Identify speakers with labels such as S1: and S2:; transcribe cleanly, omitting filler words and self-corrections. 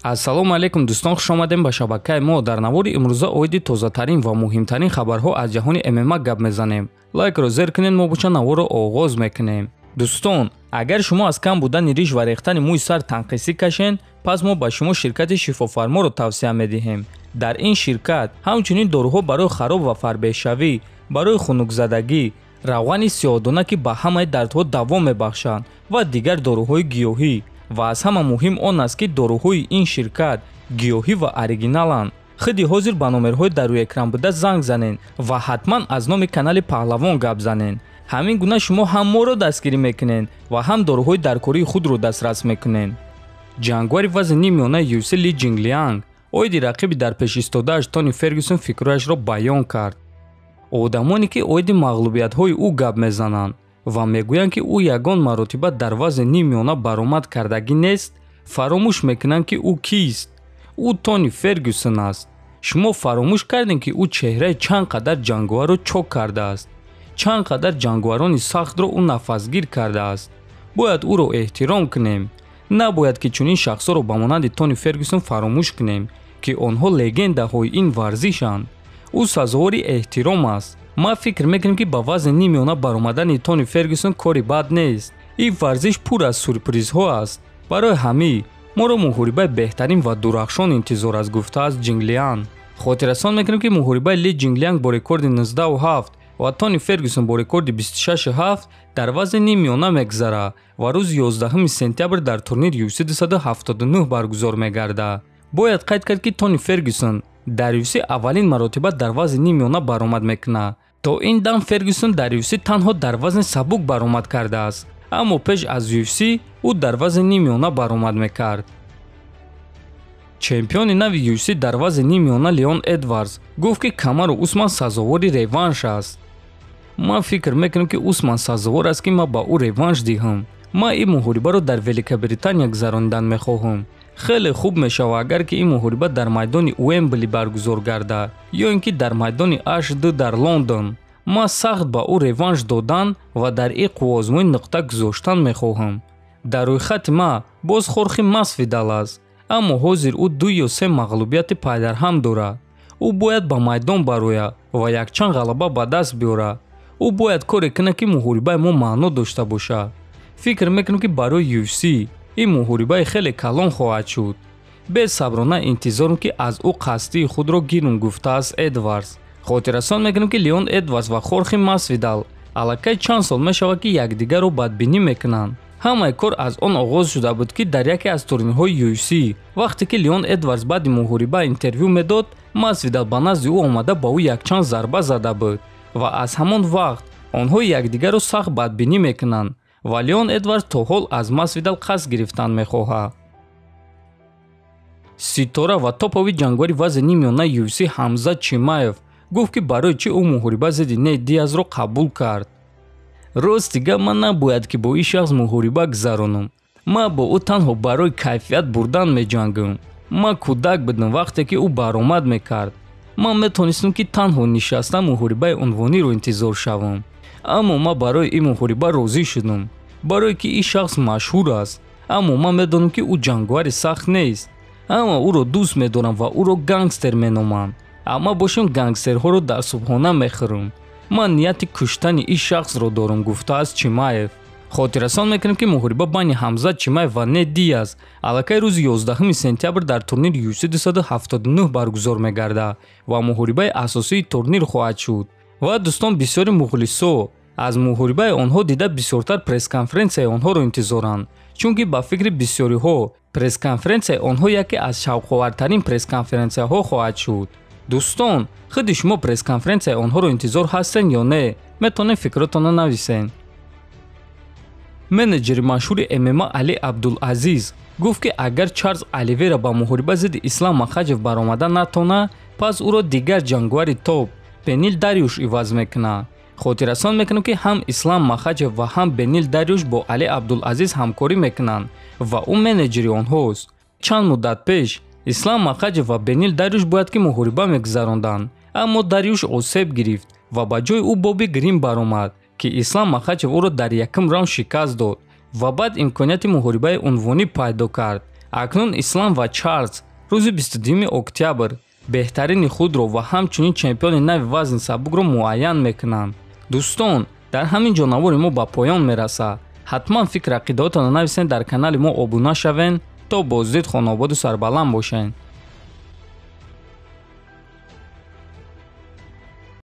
S1: ассалому алайкум дӯстон, хуш омадем ба шабакаи мо. Дар навори имрӯза оиди тозатарин ва муҳимтарин хабарҳо аз ҷаҳони ММА гап мезанем. Лайкро зер кунед, мо буча наворро оғоз мекунем. дӯстон, агар шумо аз кам будани риш ва рехтани мӯи сар танқисӣ кашен, пас мо ба шумо ширкати шифофарморо тавсия медиҳем. дар ин ширкат ҳамчунин дорӯҳо барои хароб ва фарбешавӣ, барои хунукзадагӣ, равғани сиёҳдона ки ба ҳамаи дардҳо даво мебахшанд ва дигар дорӯҳои гиёҳӣ. ва аз ҳама муҳим он аст ки дорӯҳои ин ширкат гиёҳӣ ва оригиналанд. худи ҳозир ба номерҳои дар рӯи экран буда занг занен ва ҳатман аз номи канали Паҳлавон гап занен. ҳамин гуна шумо ҳам моро дастгирӣ мекунед ва ҳам дорӯҳои даркории худро дастрас мекунед. ҷангвари вазни нимёнаи UFC Ли Ҷинглианг оиди рақиби дар пешистодааш Тони Фергюсон фикрҳояшро баён кард. одамоне ки оиди мағлубиятҳои ӯ гап мезананд ва мегӯянд ки ӯ ягон маротиба дар вазни нимёна баромад кардагӣ нест, фаромӯш мекунанд ки ӯ кист. ӯ Тони Фергюсон аст. шумо фаромӯш кардем ки ӯ чеҳраи чанд қадар ҷанговарро чок кардааст. чанд қадар ҷанговарони сахтро ӯ нафасгир кардааст. бояд ӯро эҳтиром кунем. набояд ки чунин шахсоро ба монанди Тони Фергюсон фаромӯш кунем ки онҳо легендаҳои ин варзишанд. ӯ сазовори эҳтиром аст. ман фикр мекунам ки ба вазни нимёна баромадани Тони Фергюсон кори бад нест. ин варзиш пур аз сюрпризҳо аст. барои ҳамин моро муҳорибаи беҳтарин ва дурахшон интизор аст, гуфтааст Ҷинглиан. хотиррасон мекунем ки муҳорибаи Ли Ҷинглианг бо рекорди 19.7 ва Тони Фергюсон бо рекорди 26.7 дар вазни нимёна мегзара ва рӯзи 11 сентябр дар турнири UFC 279 баргузор мегардад. бояд қайд кард ки Тони Фергюсон дар UFC аввалин маротиба дар вазни нимёна баромад мекунад. то ин дам Фергюсон дар UFC танҳо дар вазни сабук баромад кардааст, аммо пеш аз UFC ӯ дар вазни нимёна баромад мекард. чемпиони нави UFC дар вазни нимёна Леон Эдвардс гуфт ки Камару Усман сазовори реванш аст. ман фикр мекунам ки Усман сазовор аст ки ман ба ӯ реванш диҳам. ман ин муҳорибаро дар Великобритания гузаронидан мехоҳам. хеле хуб мешавад агар ки ин муҳориба дар майдони Уэмбли баргузор гардад ё ин ки дар майдони HD дар Лондон. ман сахт ба ӯ реванш додан ва дар ин қуввозмоӣ нуқта гузоштан мехоҳам. дар рӯйхати ман боз Хорхе Масвидал аст, аммо ҳозир ӯ 2 ё 3 мағлубияти пайдарҳам дорад. ӯ бояд ба майдон барояд ва якчанд ғалаба ба даст биёрад. ӯ бояд коре кунад ки муҳорибаи мо маъно дошта бошад. фикр мекунам ки барои UFC ин муҳорибаи хеле калон хоҳад шуд. бесаброна интизорам ки аз ӯ қасдии худро гирам, гуфтааст Эдвардс. хотиррасон мекунам ки Леон Эдвардс ва Хорхе Масвидал аллакай чанд сол мешавад ки якдигарро бадбинӣ мекунанд. ҳамаи кор аз он оғоз шуда буд ки дар яке аз турнирҳои UFC вақте ки Леон Эдвардс баъди муҳориба интервю медод, Масвидал ба назди ӯ омада ба ӯ якчанд зарба зада буд ва аз ҳамон вақт онҳо якдигарро сахт бадбинӣ мекунанд ва Леон Эдвардс то ҳол аз Масвидал қасд гирифтан мехоҳад. ситора ва топови ҷангвари вазни нимёна UFC Ҳамзат Чимаев гуфт ки барои чӣ ӯ муҳориба зидди Нейт Диазро қабул кард. рости гап, ман набояд ки бо ин шахс муҳориба гузаронам. ман бо ӯ танҳо барои кайфият бурдан меҷангам. ман кӯдак будам вақте ки ӯ баромад мекард. ман метонистам ки танҳо нишастан муҳорибаи унвониро интизор шавам. аммо ман барои ин муҳориба розӣ шудам, барое ки ин шахс машҳур аст. аммо ман медонам ки ӯ ҷангвари сахт нест. аммо ӯро дӯст медорам ва ӯро гангстер меноманд. аммо бошем гангстерҳоро дар субҳона мехӯрам. ман нияти куштани ин шахсро дорам, гуфтааст Чимаев. хотиррасон мекунем ки муҳориба байни Ҳамзат Чимаев ва Нейт Диаз аллакай рӯзи 11 сентябр дар турнири UFC 279 баргузор мегардад ва муҳорибаи асосии турнир хоҳад шуд. ва дӯстон, бисёри мухлисо аз муҳорибаи онҳо дида бисёртар пресс-конференсияи онҳоро интизоранд, чунки ба фикри бисёриҳо пресс-конференсияи онҳо яке аз шавқовартарин пресс-конференсияҳо хоҳад шуд. дӯстон, худи шумо пресс-конференсияи онҳоро интизор ҳастен ё не? метавонед фикротонро нависен. менеҷери машҳури ММА Али Абдулазиз гуфт ки агар Чарлз Оливера ба муҳориба зидди Ислам Махачев баромада натонад, пас ӯро дигар ҷангвари топ Бенил Дарюш иваз мекунад. хотиррасон мекунам ки ҳам Ислам Махачев ва ҳам Бенил Дарюш бо Али Абдулазиз ҳамкорӣ мекунанд ва ӯ менеҷери онҳост. чанд муддат пеш Ислам Махачев ва Бенил Дарюш бояд ки муҳориба мегузаронданд, аммо Дарюш осеб гирифт ва ба ҷои ӯ Боби Грин баромад ки Ислам Махачев ӯро дар якум раунд шикаст дод ва баъд имконияти муҳорибаи унвонӣ пайдо кард, акнун Ислам ва Чарлз рӯзи 22 октябр беҳтарини худро ва ҳамчунин чемпиони нави вазни сабукро муайян мекунанд. Дӯстон, дар ҳамин ҷо навори мо ба поён мерасад. ҳатман фикр ақидоатонро нависен, дар канали мо обуна шавен то боздид хонободу сарбаланд бошен.